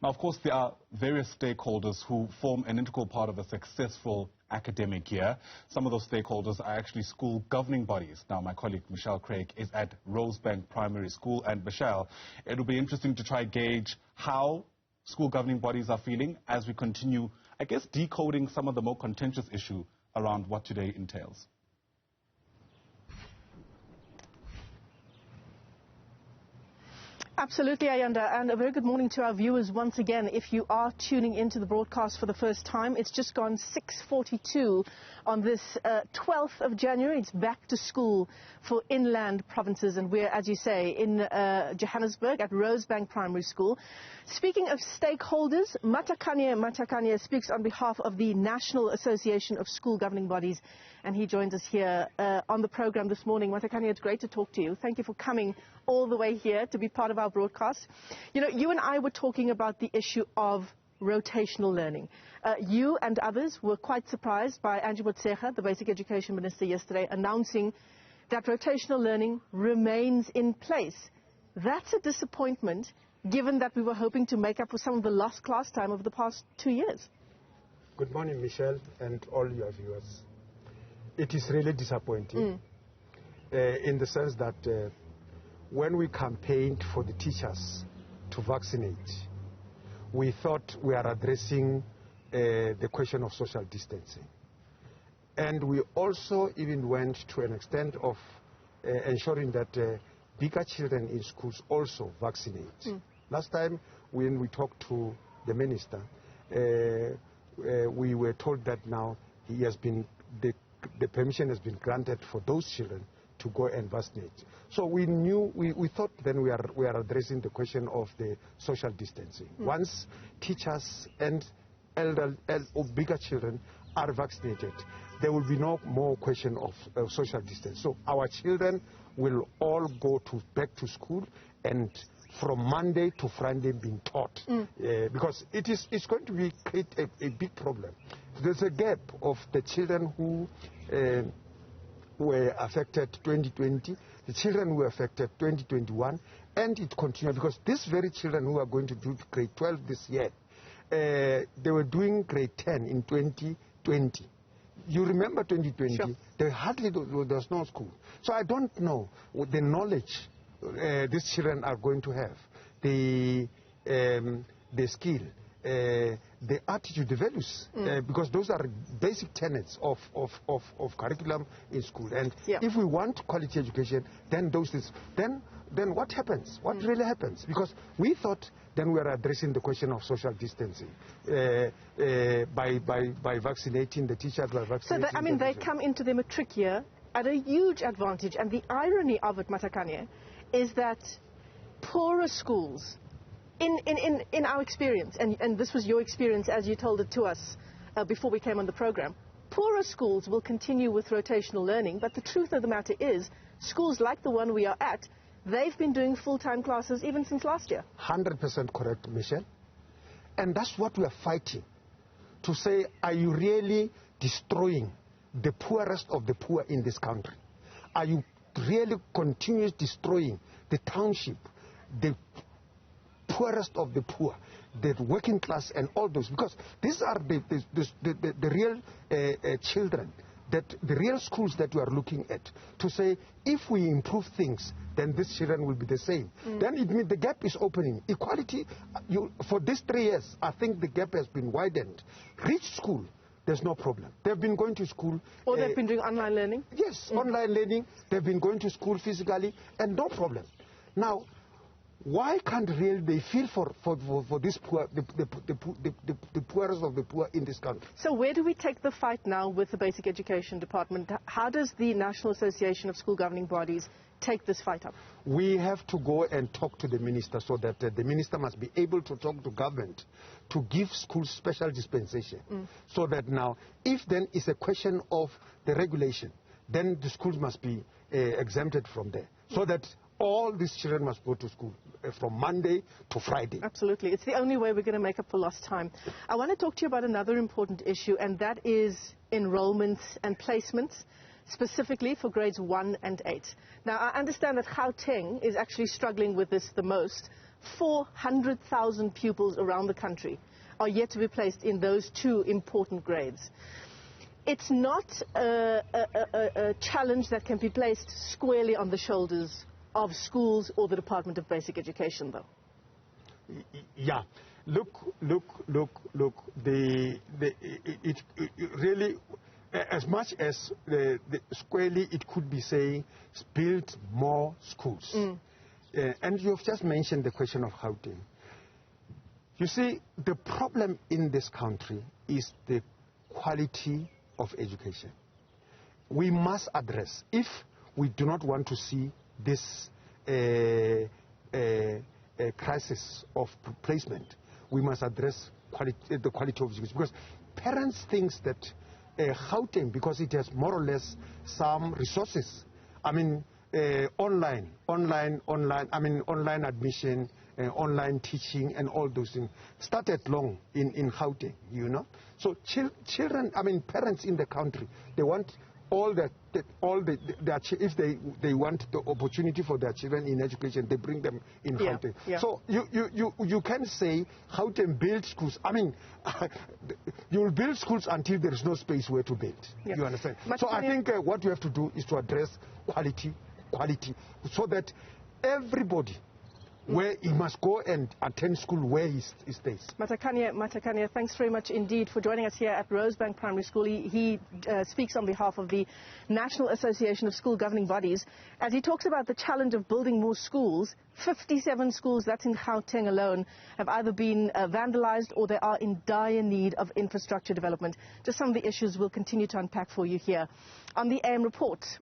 Now, of course, there are various stakeholders who form an integral part of a successful academic year. Some of those stakeholders are actually school governing bodies. Now, my colleague Michelle Craig is at Rosebank Primary School. And Michelle, it'll be interesting to try gauge how school governing bodies are feeling as we continue, I guess, decoding some of the more contentious issue around what today entails. Absolutely, Ayanda, and a very good morning to our viewers once again. If you are tuning into the broadcast for the first time, it's just gone 6:42 on this 12th of January. It's back to school for inland provinces, and we're, as you say, in Johannesburg at Rosebank Primary School. Speaking of stakeholders, Matakanye Matakanye speaks on behalf of the National Association of School Governing Bodies, and he joins us here on the program this morning. Matakanye, it's great to talk to you. Thank you for coming all the way here to be part of our broadcast. You know, you and I were talking about the issue of rotational learning. You and others were quite surprised by Angie Motsekga, the Basic Education Minister, yesterday announcing that rotational learning remains in place. That's a disappointment, given that we were hoping to make up for some of the lost class time over the past 2 years. Good morning, Michelle, and all your viewers. It is really disappointing in the sense that when we campaigned for the teachers to vaccinate, we thought we are addressing the question of social distancing. And we also even went to an extent of ensuring that bigger children in schools also vaccinate. Last time when we talked to the minister, we were told that now he has been, the permission has been granted for those children to go and vaccinate. So we knew, we thought then we are addressing the question of the social distancing. Once teachers and elder or bigger children are vaccinated, there will be no more question of social distance. So our children will all go back to school, and from Monday to Friday being taught, because it's going to create a big problem. There's a gap of the children who were affected 2020, the children who were affected 2021, and it continued because these very children who are going to do grade 12 this year, they were doing grade 10 in 2020. You remember 2020? Sure. There was no school. So I don't know the knowledge these children are going to have, the skill, the attitude, the values, because those are basic tenets of curriculum in school. And if we want quality education, then those things, then what happens? What really happens? Because we thought then we are addressing the question of social distancing by vaccinating the teachers, by vaccinating. So, I mean, they come into the matric year at a huge advantage, and the irony of it, Matakanye, is that poorer schools, in our experience, and this was your experience as you told it to us before we came on the program, poorer schools will continue with rotational learning, but the truth of the matter is, schools like the one we are at, they've been doing full-time classes even since last year. 100% correct, Michelle. And that's what we are fighting, to say, are you really destroying the poorest of the poor in this country? Are you really continuously destroying the township, the poorest of the poor, the working class, and all those? Because these are the real children, that the real schools that we are looking at, to say if we improve things, then these children will be the same. Then it means the gap is opening. Equality, for these 3 years, I think the gap has been widened. Rich school, there's no problem. They've been going to school. Or they've been doing online learning? Yes, online learning. They've been going to school physically, and no problem. Now, why can't really they feel for this poor, the poorest of the poor in this country? So where do we take the fight now with the Basic Education Department? How does the National Association of School Governing Bodies take this fight up? We have to go and talk to the minister, so that the minister must be able to talk to government to give schools special dispensation, so that now, if then it's a question of the regulation, then the schools must be exempted from there, so that all these children must go to school from Monday to Friday. Absolutely. It's the only way we're going to make up for lost time. I want to talk to you about another important issue, and that is enrollments and placements, specifically for grades 1 and 8. Now, I understand that Gauteng is actually struggling with this the most 400,000 pupils around the country are yet to be placed in those two important grades. It's not a challenge that can be placed squarely on the shoulders of schools or the Department of Basic Education, though. Yeah. Look. It really, as much as squarely it could be saying, build more schools. And you've just mentioned the question of housing. You see, the problem in this country is the quality of education. We must address, if we do not want to see this crisis of placement, we must address the quality of education. Because parents think that Gauteng, because it has more or less some resources, I mean, online admission, online teaching and all those things started long in Gauteng, you know. So children, I mean parents in the country, they want if they want the opportunity for their children in education, they bring them in Gauteng. Yeah. So you can say Gauteng build schools. I mean, you will build schools until there is no space where to build. Yeah. You understand? So I think what you have to do is to address quality, so that everybody, where he must go and attend school where he stays. Matakanye, thanks very much indeed for joining us here at Rosebank Primary School. He speaks on behalf of the National Association of School Governing Bodies. As he talks about the challenge of building more schools, 57 schools, that's in Gauteng alone, have either been vandalized or they are in dire need of infrastructure development. Just some of the issues we'll continue to unpack for you here on the AM Report.